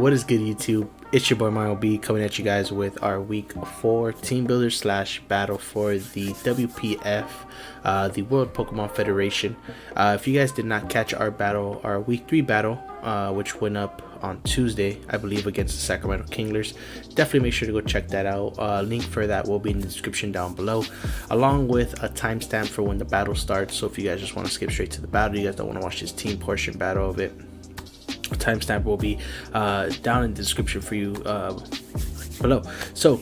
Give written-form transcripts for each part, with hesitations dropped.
What is good, YouTube? It's your boy Mario B coming at you guys with our week 4 team builder / battle for the WPF, the World Pokemon Federation. If you guys did not catch our battle, our week 3 battle, which went up on Tuesday, I believe, against the Sacramento Kinglers, definitely make sure to go check that out. Link for that will be in the description down below, along with a timestamp for when the battle starts. So if you guys just want to skip straight to the battle, you guys don't want to watch this team portion battle of it, timestamp will be down in the description for you below. So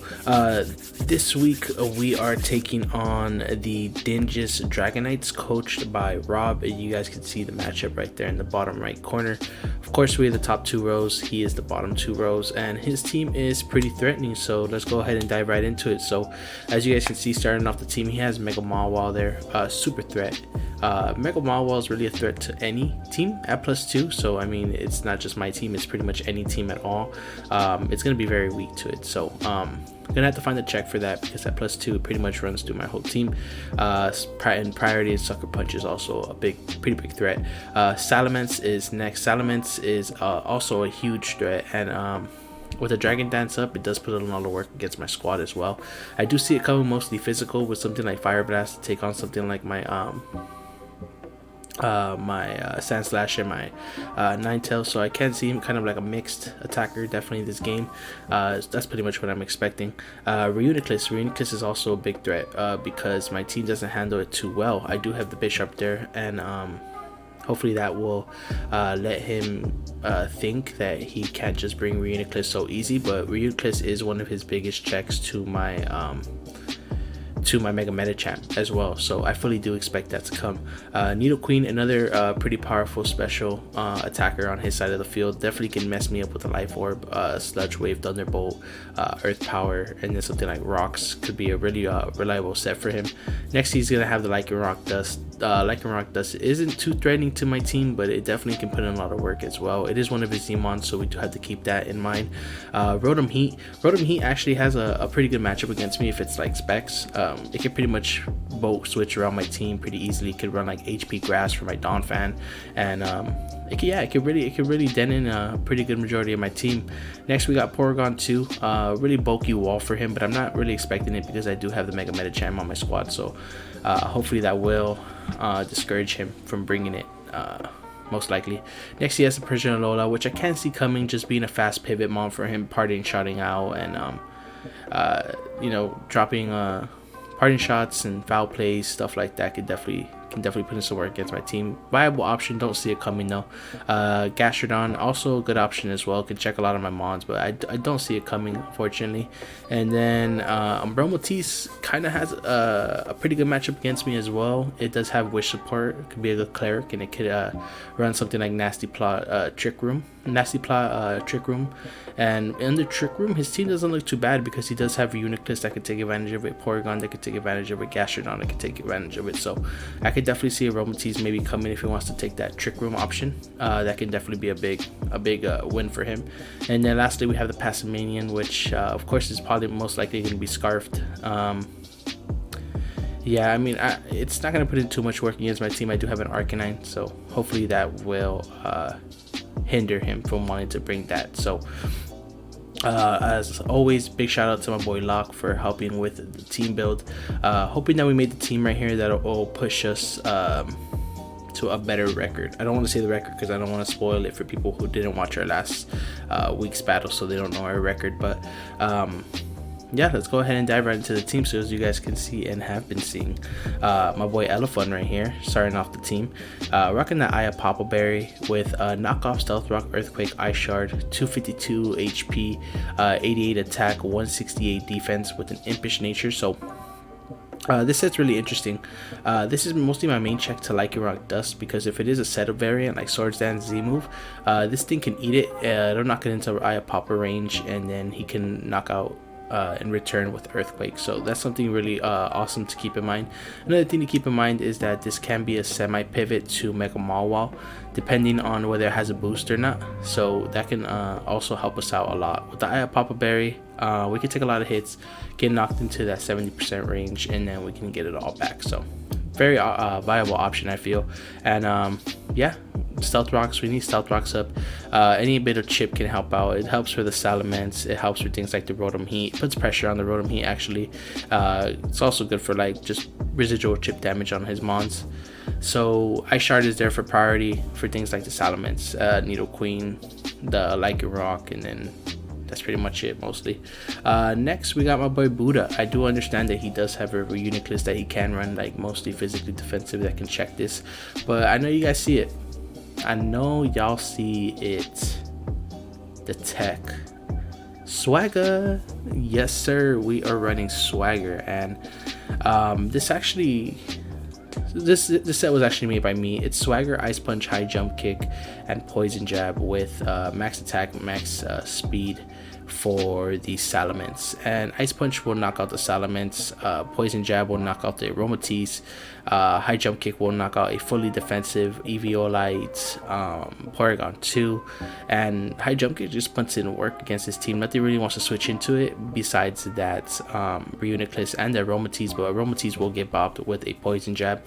this week we are taking on the Dingees Dragonites, coached by Rob. You guys can see the matchup right there in the bottom right corner. Of course, we're the top 2 rows, he is the bottom 2 rows, and his team is pretty threatening, so let's go ahead and dive right into it. So as you guys can see, starting off the team, he has Mega Mawile there, super threat. Mega Mawile is really a threat to any team at +2, so I mean, it's not just my team, it's pretty much any team at all. It's going to be very weak to it, so I'm gonna have to find a check for that, because at +2 it pretty much runs through my whole team. And Priority and Sucker Punch is also a pretty big threat. Salamence is next. Salamence is also a huge threat, and with the Dragon Dance up, it does put a lot of work against my squad as well. I do see it coming mostly physical, with something like Fire Blast to take on something like my Sandslash and my Ninetales, so I can see him kind of like a mixed attacker definitely in this game. That's pretty much what I'm expecting. Reuniclus is also a big threat because my team doesn't handle it too well. I do have the Bishop there, and hopefully that will let him think that he can't just bring Reuniclus so easy, but Reuniclus is one of his biggest checks to my Mega Medicham as well, so I fully do expect that to come. Nidoqueen, another pretty powerful special attacker on his side of the field, definitely can mess me up with a Life Orb, Sludge Wave, Thunderbolt, Earth Power, and then something like Rocks could be a really reliable set for him. Next, he's gonna have the Lycanroc Dust. Lycanroc Dust isn't too threatening to my team, but it definitely can put in a lot of work as well. It is one of his Zmons, so we do have to keep that in mind. Rotom Heat actually has a pretty good matchup against me if it's like specs. It can pretty much both switch around my team pretty easily. It could run like HP Grass for my Donphan, and it could really dent in a pretty good majority of my team. Next, we got Porygon 2, really bulky wall for him, but I'm not really expecting it because I do have the Mega Medicham on my squad, so hopefully that will discourage him from bringing it, most likely. Next, he has the Persian Alola, which I can see coming, just being a fast pivot mon for him, partying, shotting out, and you know, dropping parting shots and foul plays, stuff like that can definitely put in some work against my team. Viable option, don't see it coming though. Gastrodon, also a good option as well, can check a lot of my mons, but I don't see it coming, unfortunately. And then Umbromotis kind of has a pretty good matchup against me as well. It does have wish support, it could be a good cleric, and it could run something like Nasty Plot, Trick Room. And in the Trick Room, his team doesn't look too bad because he does have Reuniclus that could take advantage of it, Porygon that could take advantage of it, Gastrodon that could take advantage of it. So I could definitely see a Aromatisse maybe coming if he wants to take that Trick Room option. That can definitely be a big win for him. And then lastly, we have the Passamanian, which of course is probably most likely going to be Scarfed. Yeah, I mean, it's not going to put in too much work against my team. I do have an Arcanine, so hopefully that will hinder him from wanting to bring that. So as always, big shout out to my boy Locke for helping with the team build. Hoping that we made the team right here that will push us to a better record. I don't want to say the record because I don't want to spoil it for people who didn't watch our last week's battle, so they don't know our record. But yeah, let's go ahead and dive right into the team. So as you guys can see and have been seeing, my boy Elephant right here starting off the team, rocking the Aya Papa Berry with knockoff Stealth Rock, Earthquake, Ice Shard, 252 HP, 88 attack, 168 defense with an impish nature. So this set's really interesting. This is mostly my main check to Lycanroc Dust, because if it is a setup variant like Swords Dance Z move, this thing can eat it. It'll knock it into Aya Papa range, and then he can knock out in return with Earthquake. So that's something really awesome to keep in mind. Another thing to keep in mind is that this can be a semi pivot to Mega Mawile, depending on whether it has a boost or not. So that can also help us out a lot. With the Aya Papa Berry, we can take a lot of hits, get knocked into that 70% range, and then we can get it all back. So very viable option, I feel. And yeah, Stealth Rocks, we need Stealth Rocks up. Any bit of chip can help out. It helps for the Salamence. It helps for things like the Rotom Heat. It puts pressure on the Rotom Heat actually. It's also good for like just residual chip damage on his mons. So Ice Shard is there for priority for things like the Salamence, Nidoqueen, the Lycanroc, and then that's pretty much it mostly. Next we got my boy Buddha. I do understand that he does have a Reuniclus that he can run, like mostly physically defensive, that can check this, but I know you guys see it. I know y'all see it. The tech Swagger, yes sir, we are running Swagger, and this set was actually made by me. It's Swagger, Ice Punch, High Jump Kick, and Poison Jab with max attack, max speed for the Salamence. And Ice Punch will knock out the Salamence. Poison Jab will knock out the Aromatisse. High Jump Kick will knock out a fully defensive Eviolite, Porygon 2. And High Jump Kick just puts in work against his team. Nothing really wants to switch into it besides that Reuniclus and the Aromatisse, but Aromatisse will get bopped with a Poison Jab.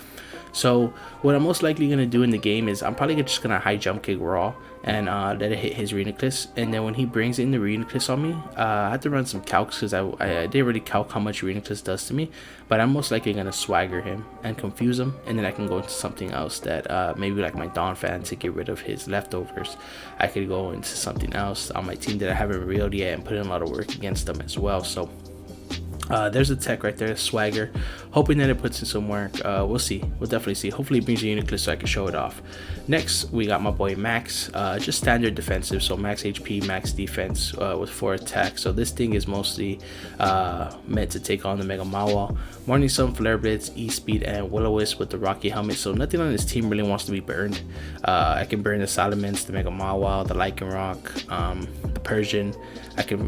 So what I'm most likely going to do in the game is I'm probably just going to High Jump Kick raw and let it hit his Reuniclus. And then when he brings in the Reuniclus on me, I have to run some calcs because I didn't really calc how much Reuniclus does to me. But I'm most likely going to Swagger him and confuse him. And then I can go into something else that maybe like my Donphan to get rid of his leftovers. I could go into something else on my team that I haven't reeled yet and put in a lot of work against them as well. So there's a tech right there, Swagger. Hoping that it puts in some work. We'll see. We'll definitely see. Hopefully it brings a Uniclus so I can show it off. Next, we got my boy Max. Just standard defensive. So max HP, max defense with 4 attacks. So this thing is mostly meant to take on the Mega Mawile. Morning Sun, Flare Blitz, E-Speed, and Will-O-Wisp with the Rocky Helmet. So nothing on this team really wants to be burned. I can burn the Salamence, the Mega Mawile, the Lycanroc, the Persian. I can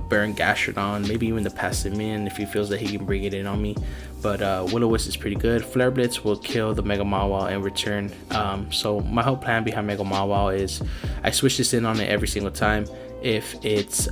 burn Gastrodon, maybe even the Passimian if he feels that he can bring it in on me. But Will-O-Wisp is pretty good. Flare Blitz will kill the Mega Mawile in return. So my whole plan behind Mega Mawile is I switch this in on it every single time. If it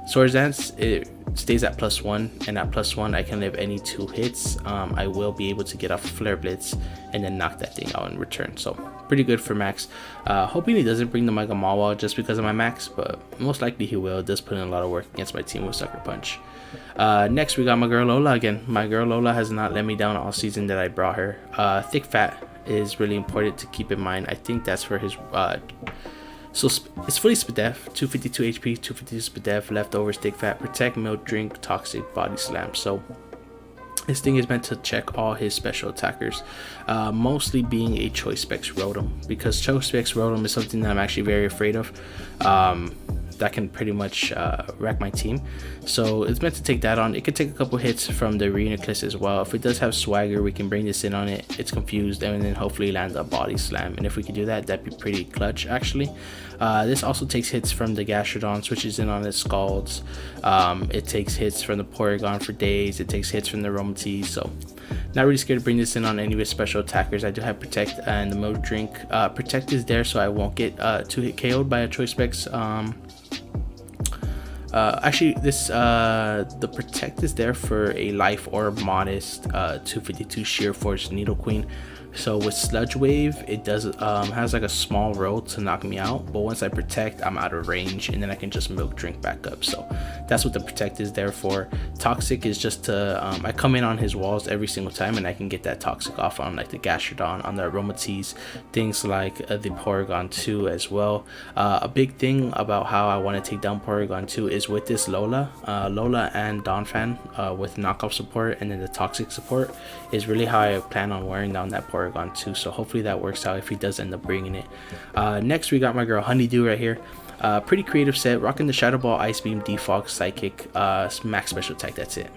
Swords Dance, it stays at +1, and at +1 I can live any 2 hits. I will be able to get off Flare Blitz and then knock that thing out in return. So pretty good for Max. Hoping he doesn't bring the Mega Mawile just because of my Max, but most likely he will. It does put in a lot of work against my team with Sucker Punch. Next we got my girl Lola again. My girl Lola has not let me down all season that I brought her. Thick Fat is really important to keep in mind. I think that's for his so it's fully Spadef, 252 HP, 252 Spadef, leftovers, Thick Fat, Protect, Milk Drink, Toxic, Body Slam. So this thing is meant to check all his special attackers, mostly being a Choice Specs Rotom, because Choice Specs Rotom is something that I'm actually very afraid of. That can pretty much wreck my team. So it's meant to take that on. It could take a couple hits from the Reuniclus as well. If it does have Swagger, we can bring this in on it. It's confused and then hopefully land a Body Slam. And if we could do that, that'd be pretty clutch actually. This also takes hits from the Gastrodon, switches in on its Scalds. It takes hits from the Porygon for days. It takes hits from the Aromatisse. So not really scared to bring this in on any of his special attackers. I do have Protect and the Milk Drink. Protect is there so I won't get 2-hit KO'd by a Choice Specs. Actually, this the Protect is there for a Life Orb Modest 252 Sheer Force Nidoqueen. So with Sludge Wave, it does has like a small roll to knock me out, but once I Protect, I'm out of range, and then I can just Milk Drink back up. So that's what the Protect is there for. Toxic is just to I come in on his walls every single time, and I can get that Toxic off on like the Gastrodon, on the Aromatisse, things like the Porygon 2 as well. A big thing about how I want to take down Porygon 2 is with this Lola and Donphan with knockoff support, and then the Toxic support is really how I plan on wearing down that Porygon 2. So hopefully that works out if he does end up bringing it. Next we got my girl Honeydew right here. Pretty creative set, rocking the Shadow Ball, Ice Beam, Defog, Psychic, max special attack. That's it.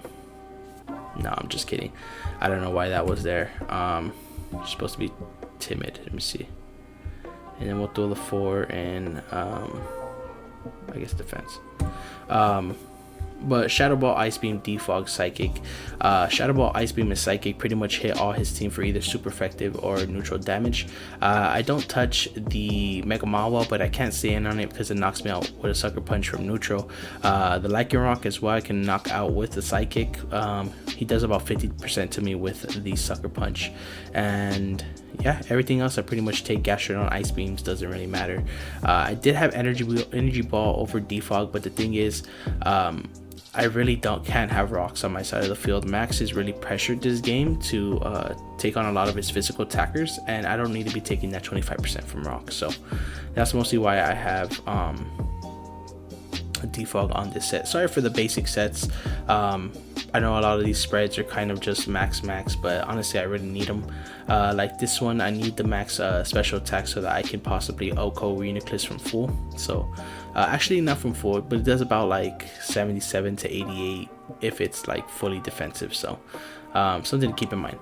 No, I'm just kidding. I don't know why that was there. Supposed to be timid. Let me see. And then we'll throw the 4 and I guess defense. But Shadow Ball, Ice Beam, Defog, Psychic. Shadow Ball, Ice Beam, and Psychic pretty much hit all his team for either super effective or neutral damage. I don't touch the Mega Mawile, but I can't stay in on it because it knocks me out with a Sucker Punch from neutral. The Lycanroc as well, I can knock out with the Psychic. He does about 50% to me with the Sucker Punch. And yeah, everything else I pretty much take. Gastrodon, Ice Beams, doesn't really matter. I did have Energy Ball over Defog, but the thing is, I really can't have rocks on my side of the field. Max is really pressured this game to take on a lot of his physical attackers, and I don't need to be taking that 25% from rocks. So that's mostly why I have a defog on this set. Sorry for the basic sets. I know a lot of these spreads are kind of just max, but honestly I really need them. Like this one, I need the max special attack so that I can possibly OHKO Reuniclus from full. So actually not from full, but it does about like 77 to 88 if it's like fully defensive. So something to keep in mind.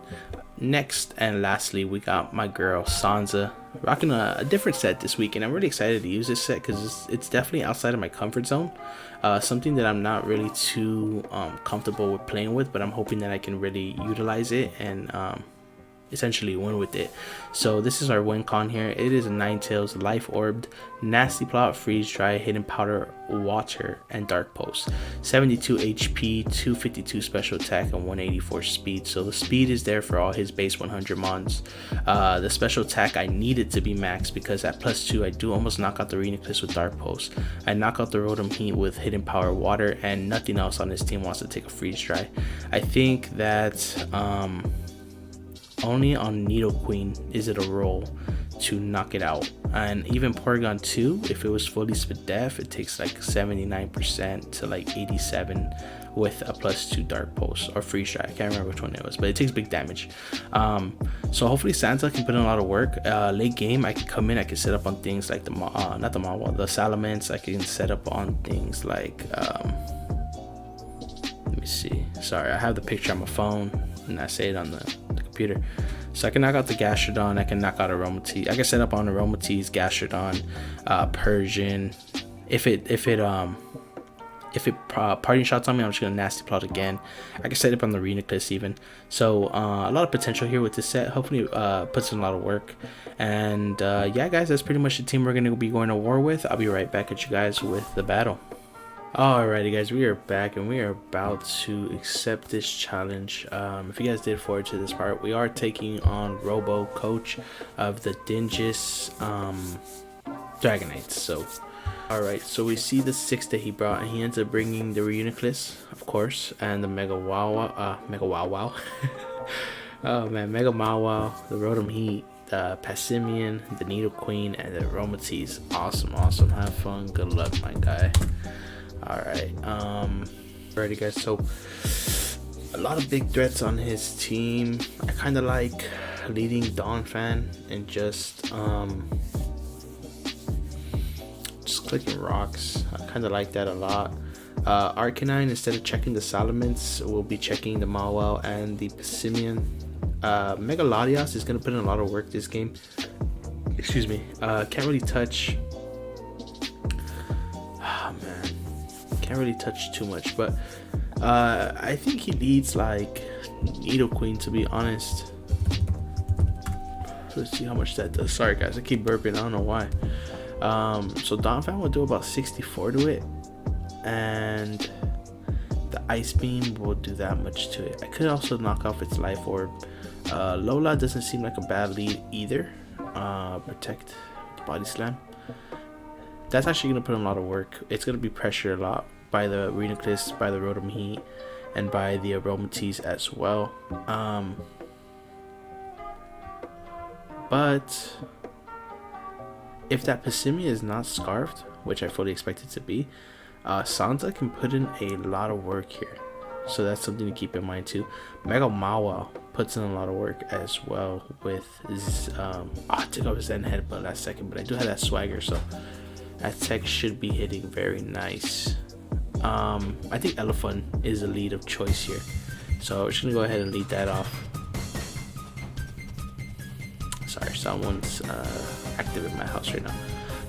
Next and lastly, we got my girl Sansa rocking a different set this week, and I'm really excited to use this set because it's definitely outside of my comfort zone. Something that I'm not really too comfortable with playing with, but I'm hoping that I can really utilize it and essentially win with it. So this is our win con here. It is a Ninetales, Life Orbed, Nasty Plot, Freeze Dry, Hidden Powder, Water, and Dark Pulse. 72 HP, 252 special attack, and 184 speed. So the speed is there for all his base 100 mons. The special attack I need it to be max because at +2 I do almost knock out the Reuniclus with Dark Pulse. I knock out the Rotom Heat with Hidden Power, Water, and nothing else on this team wants to take a Freeze Dry. I think that only on Nidoqueen is it a roll to knock it out, and even Porygon 2, if it was fully Spadef, it takes like 79% to like 87 with a +2 Dark Pulse or Freeze Dry. I can't remember which one it was, but it takes big damage. So hopefully Santa can put in a lot of work. Late game I can come in, I can set up on things like the the Salamence. I can set up on things like let me see, sorry, I have the picture on my phone and I say it on the computer. So I can knock out the Gastrodon, I can knock out Aromatisse, I can set up on Aromatisse, Gastrodon, Persian. If it parting shots on me, I'm just gonna Nasty Plot again. I can set up on the Reuniclus even. So a lot of potential here with this set. Hopefully puts in a lot of work. And yeah guys, that's pretty much the team we're gonna be going to war with. I'll be right back at you guys with the battle. Alrighty guys, we are back and we are about to accept this challenge. If you guys did forward to this part, we are taking on Robo Coach of the Dingees Dragonites. So alright, so we see the 6 that he brought, and he ends up bringing the Reuniclus, of course, and the Mega Wow Wow. Oh man, Mega Wow, the Rotom Heat, the Passimian, the Nidoqueen, and the Aromatisse. Awesome. Have fun, good luck my guy. Alright, alrighty guys, so a lot of big threats on his team. I kind of like leading Donphan and just clicking rocks. I kind of like that a lot. Arcanine, instead of checking the Salamence, we'll be checking the Mawile and the Passimian. Mega Latias is going to put in a lot of work this game. Excuse me. Can't really touch. Oh man, can't really touch too much, but I think he leads like Nidoqueen, to be honest. Let's see how much that does. Sorry guys, I keep burping, I don't know why. So Donphan will do about 64 to it, and the Ice Beam will do that much to it. I could also knock off its Life Orb. Lola doesn't seem like a bad lead either. Protect, Body Slam. That's actually going to put in a lot of work. It's going to be pressured a lot by the Reuniclus, by the Rotom Heat, and by the Aromatisse as well. But if that Passimian is not scarfed, which I fully expect it to be, Sansa can put in a lot of work here. So that's something to keep in mind too. Mega Mawile puts in a lot of work as well with his, I took off his Zen Headbutt last second, but I do have that swagger, so that tech should be hitting very nice. I think Elephant is the lead of choice here, so we're just gonna go ahead and lead that off. Sorry, someone's active in my house right now.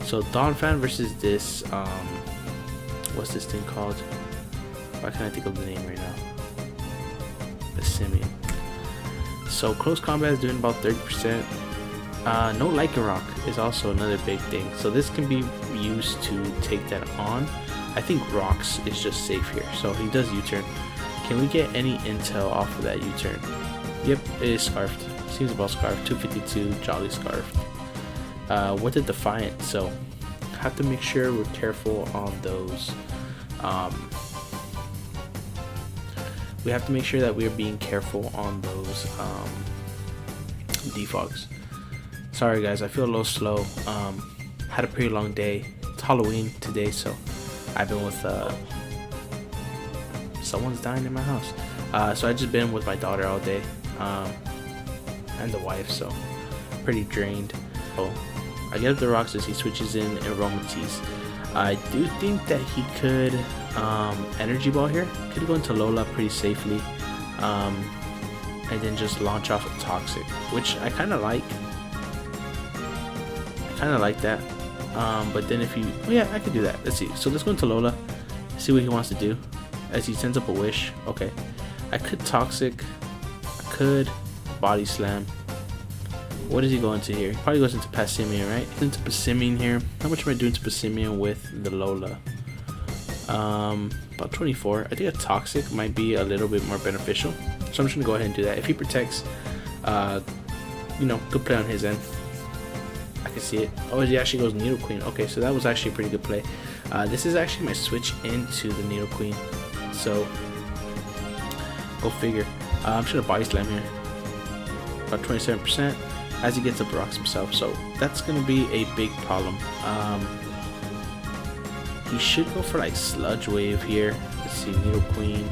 So Donphan versus this, what's this thing called? Why can't I think of the name right now? Passimian. So close combat is doing about 30%. No Lycanroc is also another big thing. So this can be used to take that on. I think Rocks is just safe here. So he does U-turn. Can we get any intel off of that U-turn? Yep, it is scarfed. Seems about Scarf. 252 Jolly Scarf. With the Defiant, so have to make sure we're careful on those. We have to make sure that we're being careful on those defogs. Sorry guys, I feel a little slow. Had a pretty long day. It's Halloween today, so I've been with someone's dying in my house. So I just been with my daughter all day, and the wife, so pretty drained. So I get up the rocks as he switches in Aromatease. I do think that he could energy ball here. Could go into Lola pretty safely, and then just launch off a Toxic, which I kind of like. That. But then if you, oh yeah, I could do that. Let's see. So let's go into Lola. See what he wants to do. As he sends up a Wish. Okay. I could Toxic. I could Body Slam. What does he go into here? He probably goes into Passimian, right? He's into Passimian here. How much am I doing to Passimian with the Lola? About 24. I think a Toxic might be a little bit more beneficial. So I'm just gonna go ahead and do that. If he protects, you know, good play on his end. I can see it. Oh, he actually goes Needle Queen. Okay, so that was actually a pretty good play. This is actually my switch into the Needle Queen. So, go figure. I'm just gonna Body Slam here. About 27% as he gets up rocks himself. So, that's gonna be a big problem. He should go for like Sludge Wave here. Let's see, Needle Queen.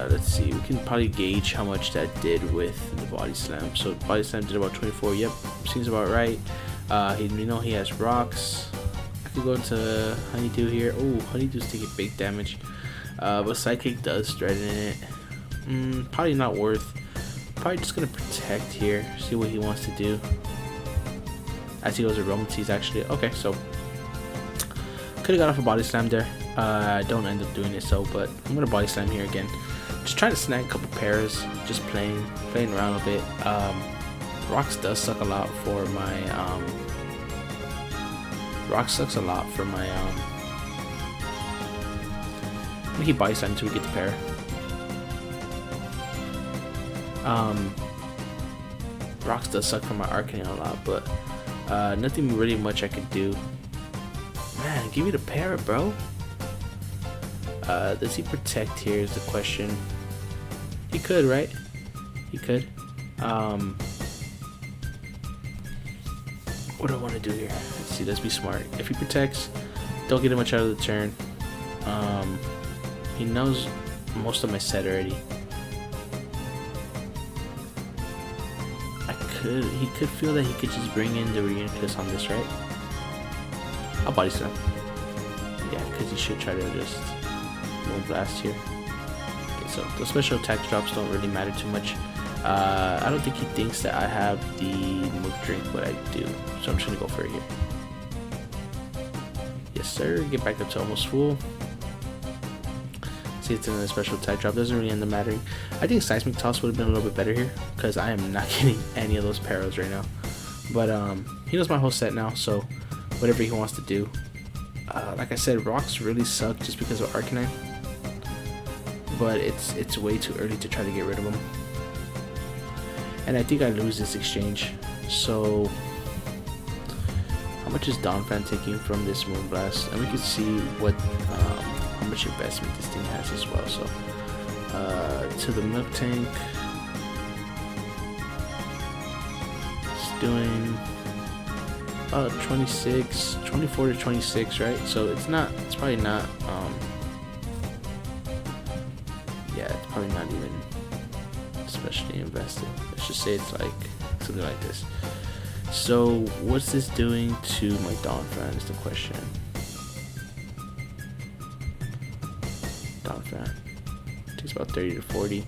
Let's see, we can probably gauge how much that did with the Body Slam. So Body Slam did about 24. Yep, seems about right. We know he has rocks. I could go into Honeydew here. Oh, Honeydew's taking big damage, but Psychic does threaten it. Probably not worth. Probably just gonna protect here. See what he wants to do. As he goes Aromatease actually. Okay, so could have got off a Body Slam there. I don't end up doing it, so but I'm gonna Body Slam here again. Just trying to snag a couple pairs, just playing around a bit. Rocks does suck a lot for my Rocks sucks a lot for my I'm gonna keep Body Slam until we get the pair. Rocks does suck for my Arcanine a lot, but nothing really much I could do. Man, give me the pair, bro. Does he protect here is the question. He could, right? He could. What do I want to do here? Let's see, let's be smart. If he protects, don't get him much out of the turn. He knows most of my set already. He could feel that he could just bring in the Reuniclus on this, right? I'll Body Slam. Yeah, because he should try to just Moonblast here. Okay, so the special attack drops don't really matter too much. I don't think he thinks that I have the Mook Drink, but I do. So I'm just gonna go for it here. Yes, sir. Get back up to almost full. See, it's another special attack drop. Doesn't really end up mattering. I think Seismic Toss would have been a little bit better here because I am not getting any of those Paros right now. But he knows my whole set now, so whatever he wants to do. Like I said, Rocks really suck just because of Arcanine. But it's way too early to try to get rid of them. And I think I lose this exchange. So how much is Donphan taking from this Moonblast? And we can see what how much investment this thing has as well. So to the MILTANK, it's doing 24 to 26, right? So it's probably not yeah, it's probably not even especially invested. Let's just say it's like something like this. So what's this doing to my Donphan is the question. Donphan takes about 30 to 40.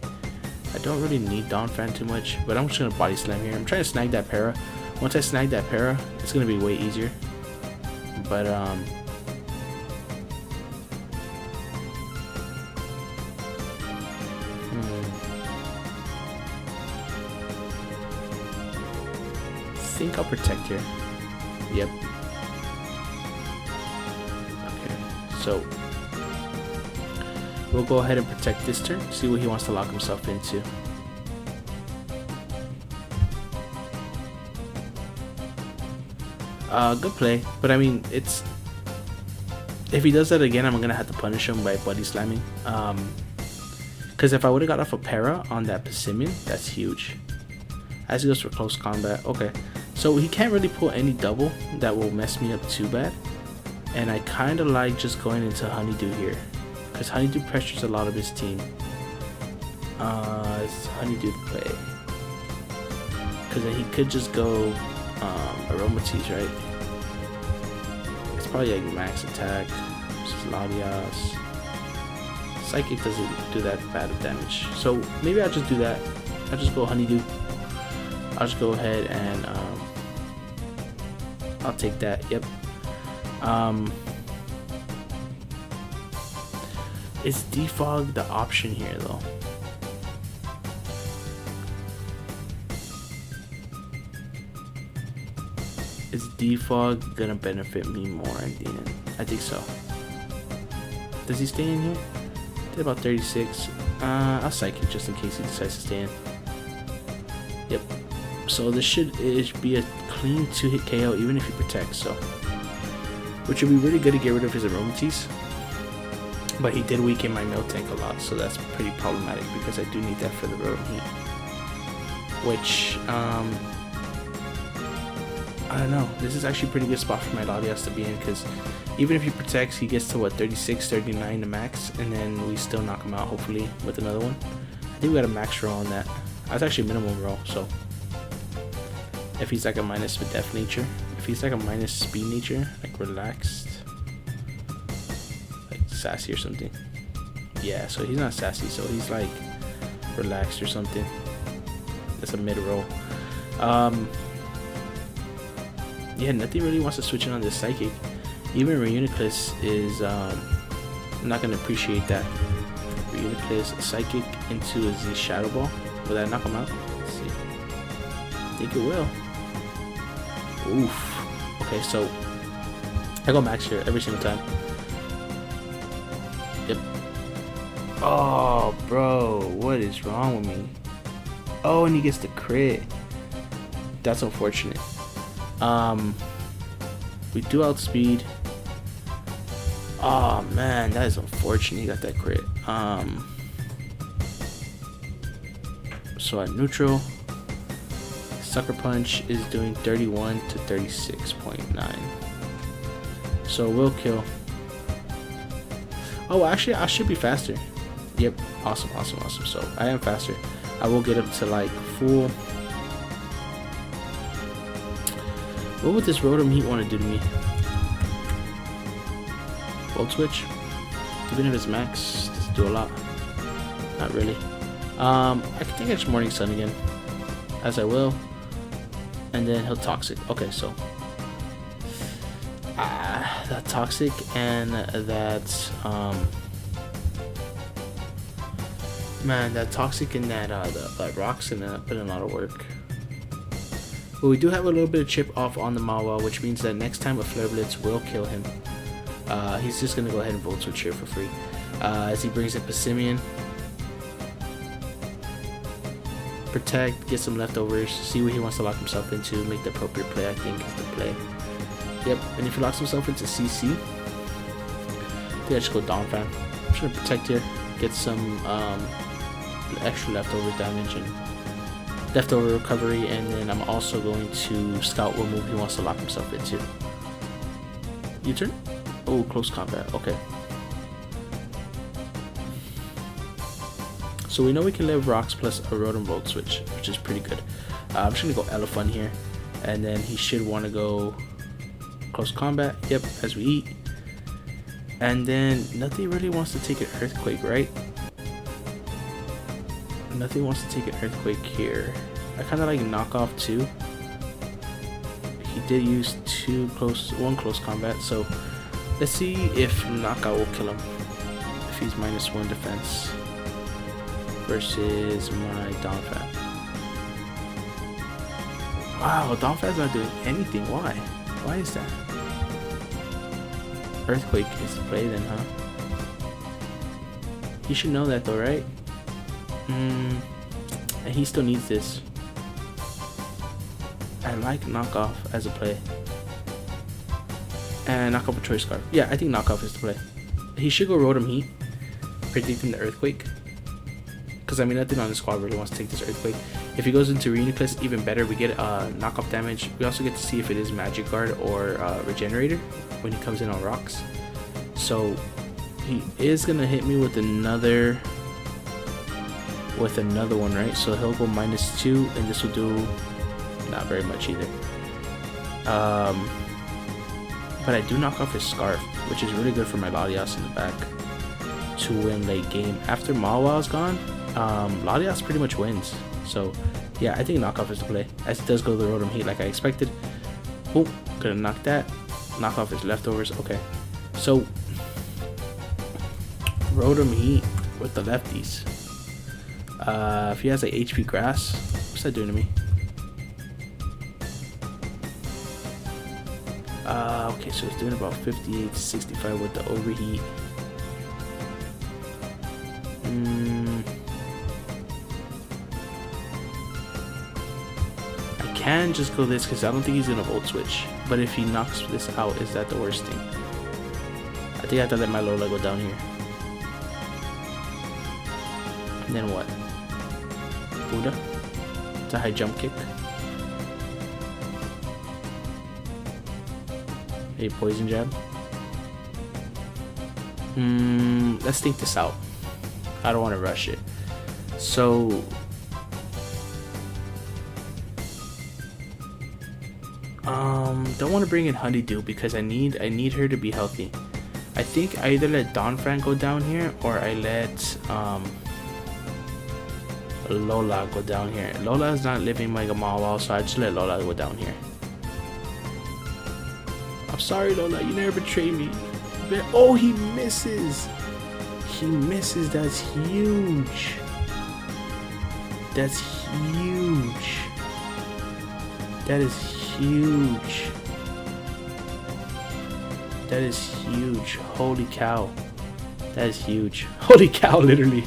I don't really need Donphan too much, but I'm just gonna Body Slam here. I'm trying to snag that para. Once I snag that para, it's gonna be way easier. But I think I'll protect here. Yep. Okay, so we'll go ahead and protect this turn. See what he wants to lock himself into. Good play, but I mean, it's if he does that again, I'm gonna have to punish him by body slamming. Because if I would have got off a para on that Persimmon, that's huge. As he goes for close combat, okay. So he can't really pull any double that will mess me up too bad. And I kind of like just going into Honeydew here, because Honeydew pressures a lot of his team. It's Honeydew to play, because he could just go Aromatisse, right? It's probably like max attack versus Latias. Psychic doesn't do that bad of damage, so maybe I'll just do that. I'll just go Honeydew. I'll just go ahead and I'll take that. Yep. Is defog the option here though? Is defog gonna benefit me more in the end? I think so. Does he stay in here? Did about 36. I'll psychic just in case he decides to stay in. Yep. So this should be a clean 2-hit KO even if he protects. So, which would be really good to get rid of his Aromatisse. But he did weaken my MILTANK a lot, so that's pretty problematic because I do need that for the Rotom Heat. Which, I don't know. This is actually a pretty good spot for my Latias to be in, because even if he protects, he gets to what, 36, 39 to max, and then we still knock him out hopefully with another one. I think we got a max roll on that. That's actually a minimum roll, so if he's like a minus with def nature, if he's like a minus speed nature, like relaxed, like sassy or something. Yeah, so he's not sassy, so he's like relaxed or something. That's a mid roll. Yeah, nothing really wants to switch in on this psychic. Even Reuniclus is not gonna appreciate that. Reuniclus psychic into a Z Shadow Ball. Will that knock him out? Let's see. I think it will. Oof. Okay, so I go max here every single time. Yep. Oh, bro, what is wrong with me? Oh, and he gets the crit. That's unfortunate. We do outspeed. Oh man, that is unfortunate. He got that crit. So at neutral, Sucker Punch is doing 31 to 36.9. So we'll kill. Oh, actually, I should be faster. Yep, awesome. So I am faster. I will get up to like full. What would this Rotom Heat want to do to me? Volt Switch? Even if it's max, does it do a lot? Not really. I can take Edge Morning Sun again, as I will, and then he'll Toxic. Okay, so that Toxic and that man, that Toxic and that Rock's gonna put in a lot of work. But we do have a little bit of chip off on the Mawile, which means that next time a Flare Blitz will kill him. He's just gonna go ahead and Volt Switch here for free. As he brings in Persimmon. Protect, get some leftovers, see what he wants to lock himself into, make the appropriate play, I think is the play. Yep, and if he locks himself into CC, I think I just go Donphan. I'm just gonna protect here, get some extra leftover damage and leftover recovery, and then I'm also going to scout what move he wants to lock himself into. U-turn? Oh, close combat, okay. So we know we can live rocks plus a Rotom Volt Switch, which is pretty good. I'm just gonna go Elephant here, and then he should want to go close combat. Yep, as we eat, and then nothing really wants to take an Earthquake, right? Nothing wants to take an Earthquake here. I kind of like knockoff too. He did use one close combat, so let's see if knockout will kill him. If he's -1 defense. Versus my Donphan. Wow, Donphan's not doing anything. Why? Why is that? Earthquake is the play then, huh? You should know that though, right? And he still needs this. I like knockoff as a play. And knock off a Choice Scarf. Yeah, I think knock off is the play. He should go Rotom Heat, predicting the Earthquake. Because I mean, nothing on the squad really wants to take this Earthquake. If he goes into Reuniclus, even better. We get knockoff damage. We also get to see if it is Magic Guard or Regenerator when he comes in on rocks. So he is gonna hit me with another one, right? So he'll go -2, and this will do not very much either. But I do knock off his Scarf, which is really good for my Latias in the back to win late game. After Mawil's gone, Latias pretty much wins. So yeah, I think knockoff is the play, as it does go to the Rotom Heat like I expected. Boom, gonna knock that. Knock off his leftovers. Okay, so Rotom Heat with the lefties. If he has like HP Grass, what's that doing to me? Okay, so it's doing about 58 to 65 with the Overheat. I can just go this because I don't think he's gonna Volt Switch. But if he knocks this out, is that the worst thing? I think I have to let my Lola go down here. And then what? Buddha? It's a high jump kick. A Poison Jab. Let's think this out. I don't want to rush it. So don't want to bring in Honeydew because I need her to be healthy. I think I either let Donphan go down here or I let Lola go down here. Lola is not living Mega Mawile, so I just let Lola go down here. I'm sorry, Lola, you never betrayed me. But, oh, he misses. He misses. That's huge. That's huge. That is huge. That is huge. Holy cow. That is huge. Holy cow, literally.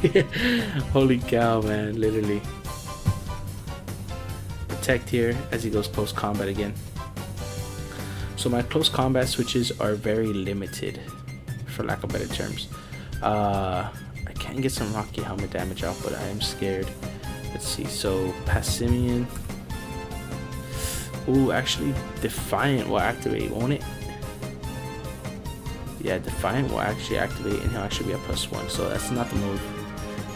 Holy cow, man, literally. Protect here as he goes close combat again. So my close combat switches are very limited, for lack of better terms. I can get some Rocky Helmet damage out, but I am scared. Let's see. So Passimian. Ooh, actually Defiant will activate, won't it? Yeah, Defiant will actually activate, and he'll actually be a +1. So that's not the move.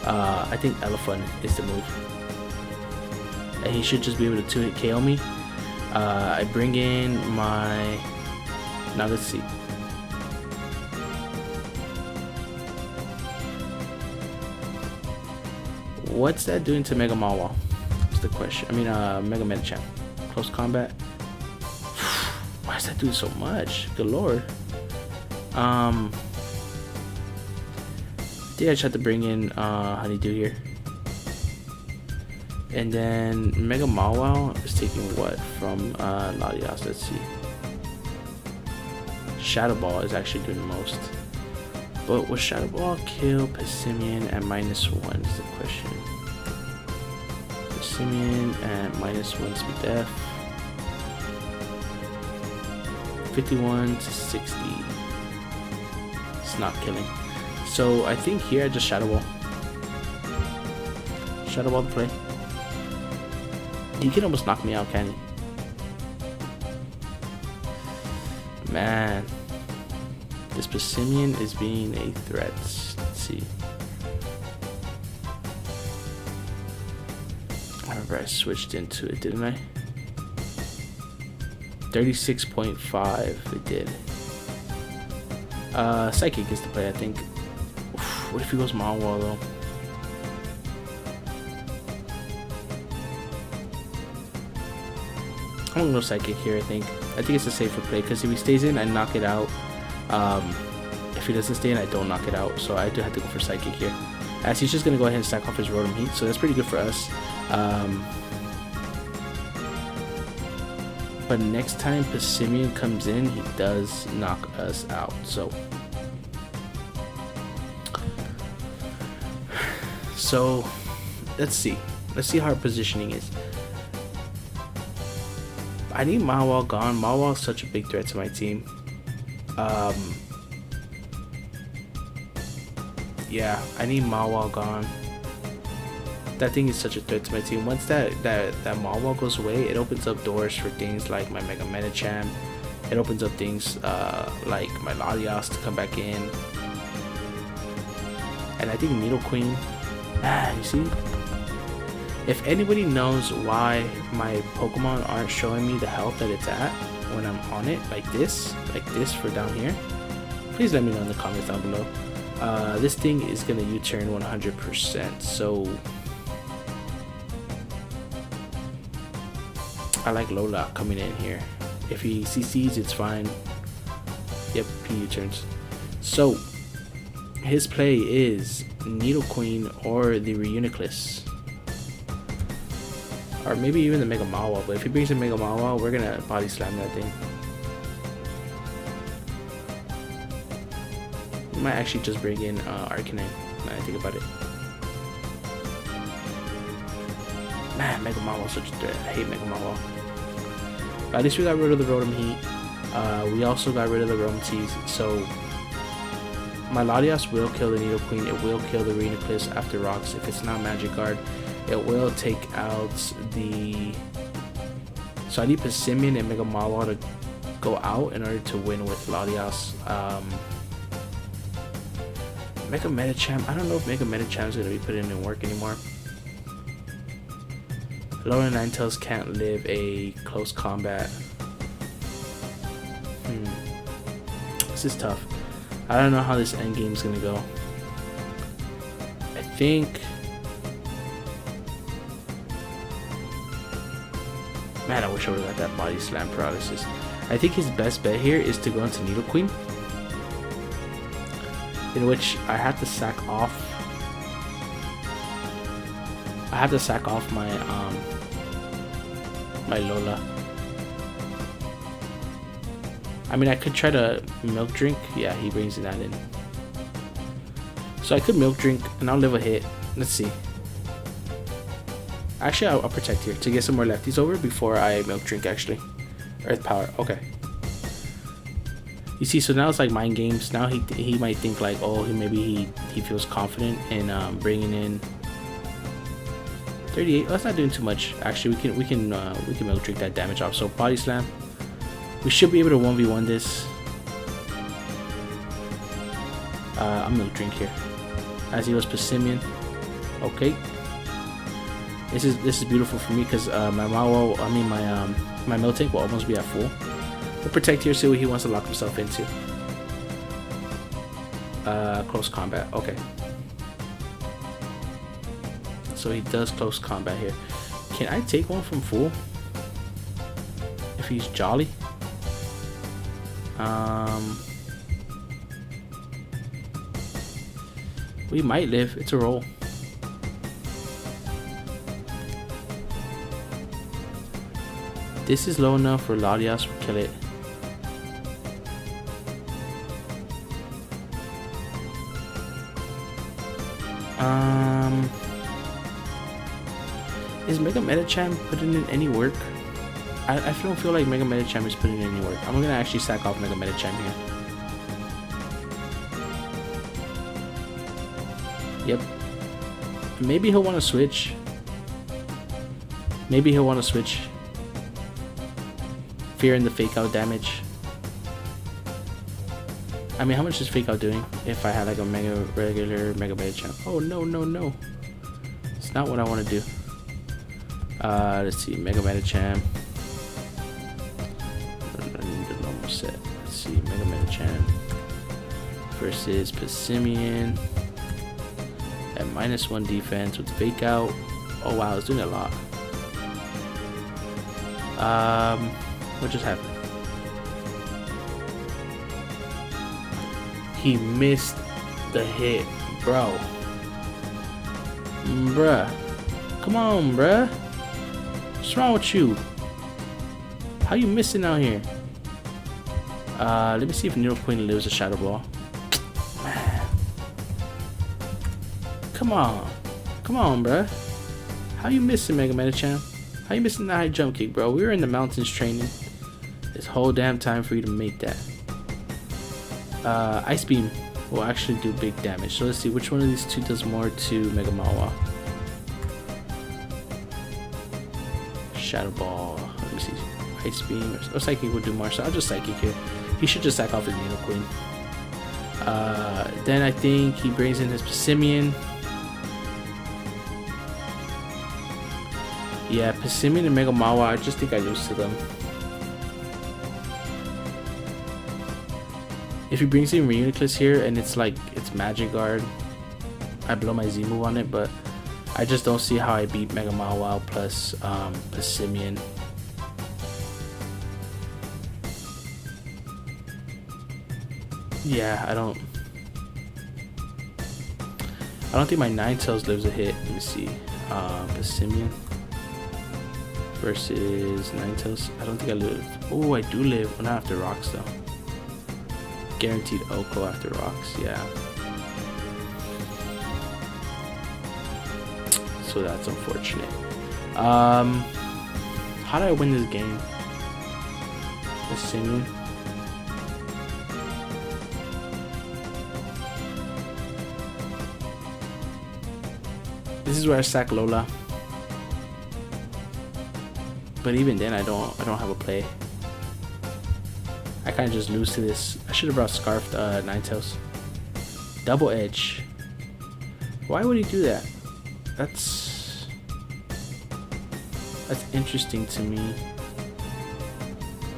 I think Elephant is the move, and he should just be able to 2-hit KO me. I bring in my. Now let's see. What's that doing to Mega Mawile? Is the question. I mean, Mega Medicham. Close combat. Why is that doing so much? Good lord. I think I just have to bring in Honeydew here. And then Mega Mawile is taking what from Latias? Let's see. Shadow Ball is actually doing the most. But will Shadow Ball kill Passimian at -1 is the question. Passimian at -1 speed def. 51 to 60. It's not killing. So I think here I just Shadow Ball. Shadow Ball the play. He can almost knock me out, can he? Man, this Passimian is being a threat. Let's see. I remember I switched into it, didn't I? 36.5, it did. Psychic is the play, I think. Oof, what if he goes Mawile though? I'm gonna go Psychic here, I think. I think it's a safer play because if he stays in, I knock it out. If he doesn't stay in, I don't knock it out. So I do have to go for Psychic here. As he's just gonna go ahead and stack off his Rotom Heat, so that's pretty good for us. But next time Passimian comes in, he does knock us out. So let's see. Let's see how our positioning is. I need Mawile gone. Mawile is such a big threat to my team. Yeah, I need Mawile gone. That thing is such a threat to my team. Once that Mawile goes away, it opens up doors for things like my Mega Medicham. It opens up things like my Latias to come back in. And I think Nidoqueen. You see? If anybody knows why my Pokemon aren't showing me the health that it's at when I'm on it, like this for down here, please let me know in the comments down below. This thing is gonna U-turn 100%, so I like Lola coming in here. If he CCs, it's fine. Yep, he U-turns. So his play is Nidoqueen or the Reuniclus. Or maybe even the Mega Mawile, but if he brings a Mega Mawile, we're gonna body slam that thing. We might actually just bring in Arcanine, now I think about it. Man, Mega Mawile is such a threat. I hate Mega Mawile. But at least we got rid of the Rotom Heat. We also got rid of the Rotom Tease, so my Latias will kill the Nidoqueen, it will kill the Reuniclus after rocks. If it's not Magic Guard, it will take out the... So I need Passimian and Mega Mawile to go out in order to win with Latias. Mega Medicham, I don't know if Mega Medicham is going to be putting in work anymore. Lower Ninetales can't live a close combat. This is tough. I don't know how this endgame is going to go. I think... Man, I wish I would have got that body slam paralysis. I think his best bet here is to go into Nidoqueen, in which I have to sack off. My my Lola. I mean, I could try to Milk Drink. Yeah, he brings that in. So I could Milk Drink and I'll live a hit. Let's see. Actually, I'll protect here to get some more lefties over before I Milk Drink, actually. Earth Power, okay. You see, so now it's like mind games. Now he might think like, oh, maybe he feels confident in bringing in 38. That's not doing too much. Actually, we can Milk Drink that damage off. So Body Slam. We should be able to 1v1 this. I'm Milk Drink here. As he was Passimian. Okay. This is beautiful for me because my Mawile, I mean my MILTANK will almost be at full. We'll protect here, see what he wants to lock himself into. Close combat, okay. So he does close combat here. Can I take one from full? If he's Jolly? We might live, it's a roll. This is low enough for Latias will kill it. Is Mega Medicham putting in any work? I don't feel like Mega Medicham is putting in any work. I'm gonna actually sack off Mega Medicham here. Yep. Maybe he'll want to switch. Fear in the fake out damage. I mean, how much is fake out doing if I had like a regular Mega Medicham? Oh no. It's not what I want to do. Let's see, Mega Medicham. I need the normal set. Let's see, Mega Medicham versus Passimian at -1 defense with fake out. Oh wow, it's doing a lot. What just happened? He missed the hit, bro. Bruh. Come on, bruh. What's wrong with you? How you missing out here? Let me see if Nidoqueen lives a Shadow Ball. Man. Come on, bruh. How you missing, Mega Medicham? How you missing the high jump kick, bro? We were in the mountains training this whole damn time for you to make that. Ice Beam will actually do big damage. So let's see which one of these two does more to Mega Mawa. Shadow Ball. Let me see. Ice Beam or Psychic would do more. So I'll just Psychic here. He should just sack off his Needle Queen. Then I think he brings in his Pissimian. Yeah, Pissimian and Mega Mawa, I just think I lose to them. If he brings in Reuniclus here and it's like, it's Magic Guard, I blow my Z move on it, but I just don't see how I beat Mega Mawa plus Pissimian. Yeah, I don't think my Ninetales lives a hit. Let me see. Pissimian versus Ninetales. I don't think I live. Oh, I do live. Well, not after rocks though. Guaranteed Oko after rocks. Yeah. So that's unfortunate. How do I win this game? Pissimian. This is where I sack Lola. But even then I don't have a play. I kinda just lose to this. I should have brought Scarfed Ninetales. Double Edge. Why would he do that? That's interesting to me.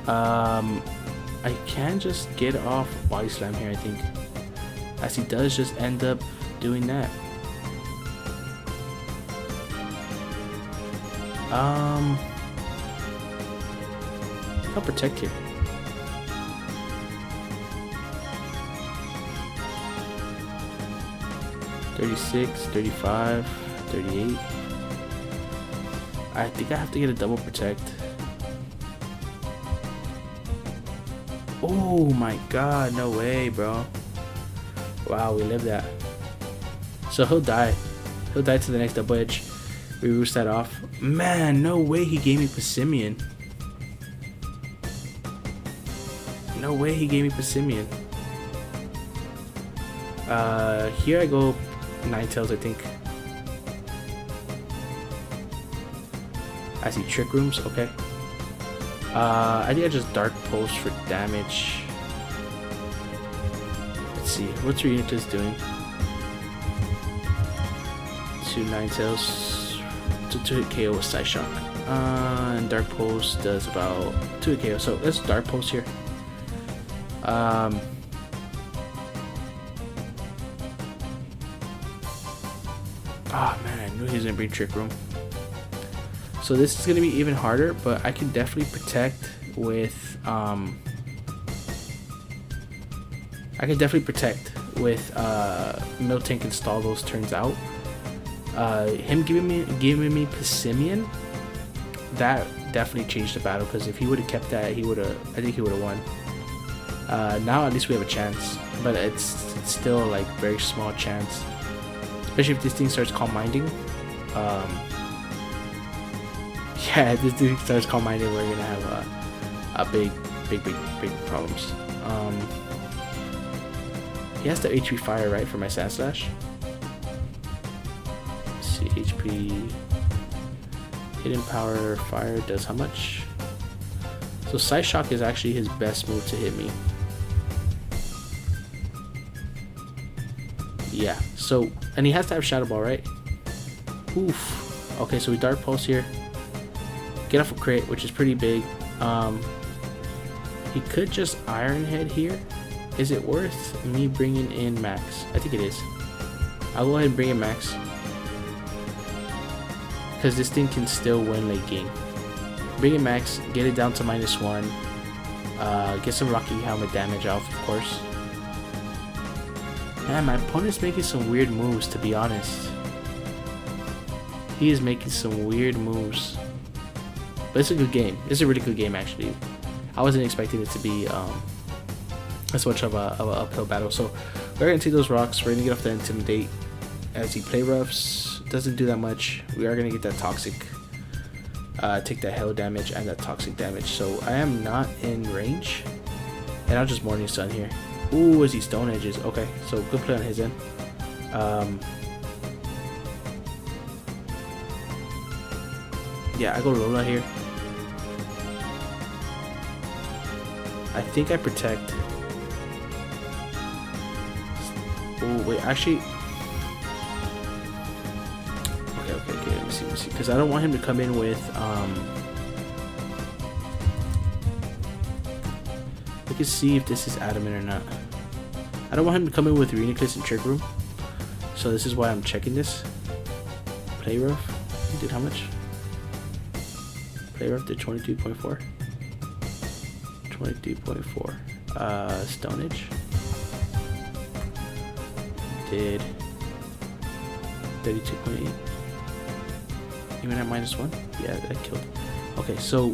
I can just get off Body Slam here, I think. As he does just end up doing that. I'll protect here. $36, $35, $38. I think I have to get a double protect. Oh my god, no way, bro. Wow, we live that. So he'll die. He'll die to the next double edge. We roost that off. Man, no way he gave me Pissimian. No way he gave me Pissimian. Here I go Ninetales, I think. I see Trick Rooms, okay. I think I just Dark Pulse for damage. Let's see, what's Reuniclus doing? 2 Ninetales. To hit KO with Side Shock. And Dark Pulse does about 2 hit KO. So let's Dark Pulse here. Oh man, I knew he was gonna bring Trick Room. So this is gonna be even harder, but I can definitely protect with MILTANK install those turns out. Him giving me Pissimian, that definitely changed the battle, because if he would have kept that, I think he would have won. Now at least we have a chance, but it's still like very small chance, especially if this thing starts calm minding. Yeah, if this thing starts calm minding, we're gonna have a big problems. He has the HP Fire, right, for my Sand Slash. HP Hidden Power Fire does how much? So Side Shock is actually his best move to hit me. Yeah, so, and he has to have Shadow Ball, right? Oof. Okay, so we Dark Pulse here. Get off a crit, which is pretty big. He could just Iron Head here. Is it worth me bringing in Max? I think it is. I'll go ahead and bring in Max, because this thing can still win late game. Bring in Max, get it down to -1. Get some Rocky Helmet damage off, of course. Man, my opponent's making some weird moves, to be honest. He is making some weird moves. But it's a good game. It's a really good game, actually. I wasn't expecting it to be as much of a uphill battle. So we're going to take those rocks. We're going to get off the Intimidate as he play roughs. Doesn't do that much. We are going to get that Toxic. Take that Hell damage and that Toxic damage. So I am not in range. And I'll just Morning Sun here. Ooh, is he Stone Edges? Okay, so good play on his end. Yeah, I go Lola here. I think I protect. Oh wait, actually. Okay. Let me see. Because I don't want him to come in with We can see if this is adamant or not. I don't want him to come in with Reuniclus and Trick Room. So this is why I'm checking this. Play rough. He did how much? Play rough did 22.4. 22.4. Stone Edge did 32.8. Even at -1? Yeah, that killed. Okay, so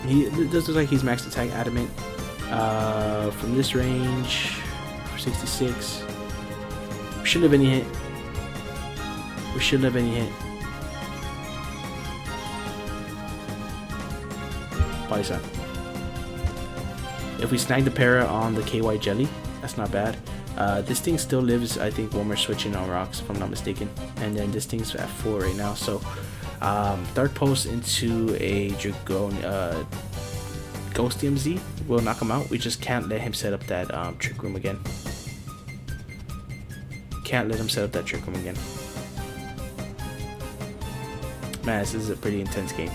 it does look like he's max attack adamant. From this range, 66. We shouldn't have any hit. Body slam. If we snag the para on the KY Jelly, that's not bad. This thing still lives, I think, one more switching on rocks, if I'm not mistaken. And then this thing's at 4 right now. So, Dark Pulse into a Ghost DMZ will knock him out. We just can't let him set up that Trick Room again. Man, this is a pretty intense game.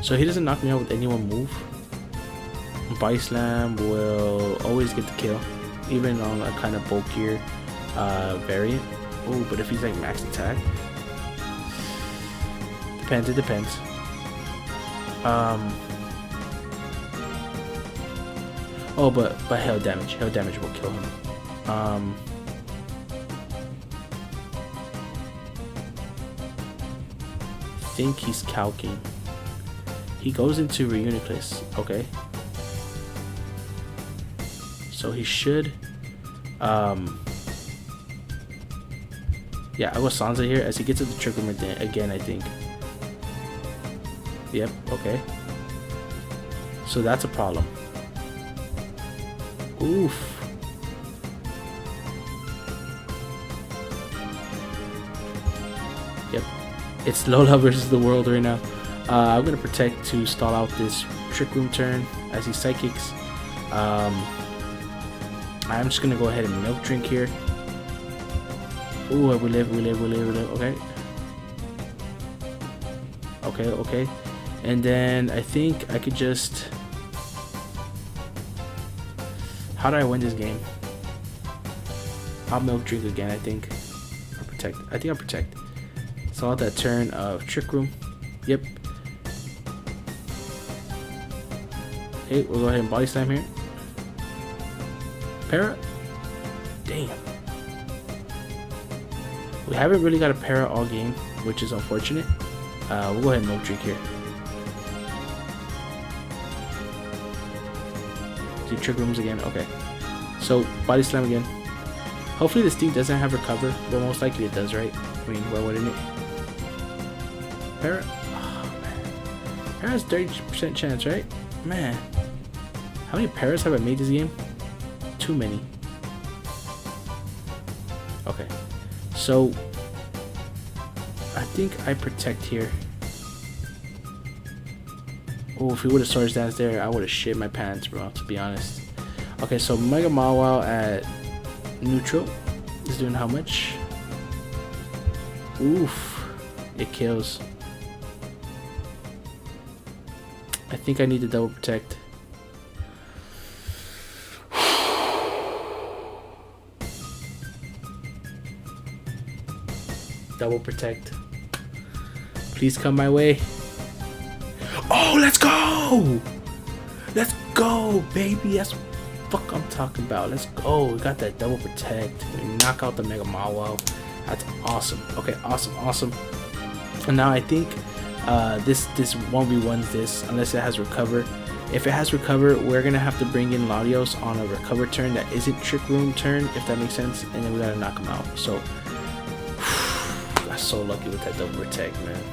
So he doesn't knock me out with any one move. Body Slam will always get the kill, even on a kind of bulkier variant. Oh, but if he's like max attack, it depends. Oh, but hail damage will kill him. I think he's calking. He goes into Reuniclus. Okay. So he should. Yeah, I go Sansa here as he gets to the Trick Room again, I think. Yep, okay. So that's a problem. Oof. Yep. It's Lola versus the world right now. I'm gonna protect to stall out this Trick Room turn as he psychics. I'm just gonna go ahead and milk drink here. Ooh, we live. Okay. And then I think I could just. How do I win this game? I'll milk drink again, I think. Or protect. I think I'll protect. Saw that turn of Trick Room. Yep. Okay, we'll go ahead and body slam here. Para? Damn. We haven't really got a para all game, which is unfortunate. We'll go ahead and milk drink here. Do Trick Rooms again. Okay. So, body slam again. Hopefully this thing doesn't have recover, but most likely it does, right? I mean, why wouldn't it? Para? Oh, man. Para has 30% chance, right? Man. How many paras have I made this game? Too many. Okay. So, I think I protect here. Oh, if he would have Swords Dance there, I would have shit my pants, bro, to be honest. Okay, so Mega Mawile at neutral is doing how much? Oof. It kills. I think I need to double protect. Double protect. Please come my way. Oh, let's go! Let's go, baby. That's what I'm talking about. Let's go. We got that double protect. We knock out the Mega Mawile. That's awesome. Okay, awesome. And now I think this 1v1's this, unless it has recover. If it has recover, we're gonna have to bring in Latios on a recover turn that isn't Trick Room turn, if that makes sense, and then we gotta knock him out. So got so lucky with that double protect, man.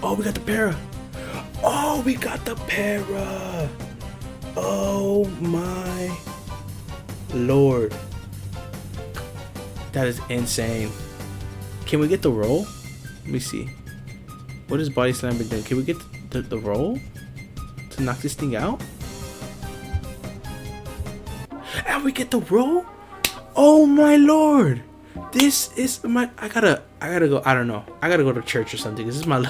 Oh, we got the para. Oh, we got the para. Oh my lord. That is insane. Can we get the roll? Let me see. What is body slam doing? Can we get the roll to knock this thing out? And we get the roll? Oh my lord. This is my I gotta go. I don't know. I gotta go to church or something. This is my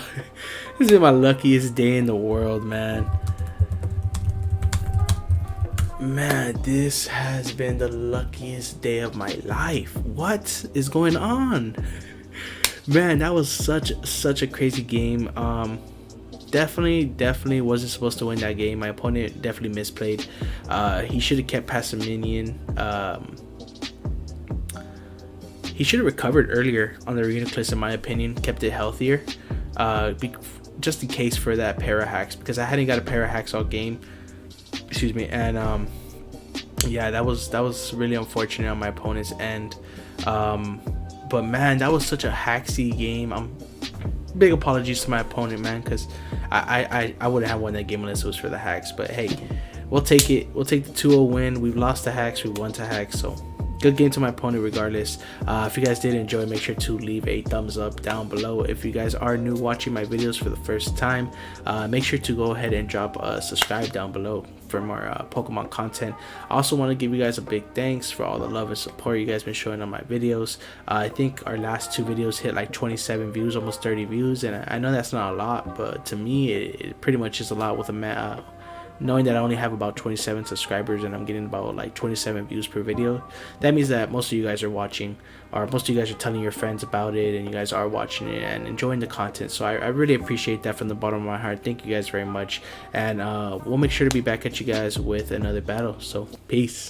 this is my luckiest day in the world, man. Man, this has been the luckiest day of my life. What is going on? Man, that was such a crazy game. Definitely wasn't supposed to win that game. My opponent definitely misplayed. He should have kept past the minion. He should have recovered earlier on the arena clips, in my opinion. Kept it healthier, just in case for that para hacks, because I hadn't got a para hacks all game. Excuse me. And yeah, that was really unfortunate on my opponent's end. But man, that was such a hacksy game. Big apologies to my opponent, man, because I wouldn't have won that game unless it was for the hacks. But hey, we'll take it. We'll take the 2-0 win. We've lost to hacks, we won to hacks, so good game to my opponent regardless. If you guys did enjoy, make sure to leave a thumbs up down below. If you guys are new watching my videos for the first time, make sure to go ahead and drop a subscribe down below for more Pokemon content. I also want to give you guys a big thanks for all the love and support you guys been showing on my videos. I think our last 2 videos hit like 27 views, almost 30 views, and I know that's not a lot, but to me it pretty much is a lot, with a knowing that I only have about 27 subscribers and I'm getting about like 27 views per video. That means that most of you guys are watching, or most of you guys are telling your friends about it, and you guys are watching it and enjoying the content. So I really appreciate that from the bottom of my heart. Thank you guys very much, and we'll make sure to be back at you guys with another battle. So peace.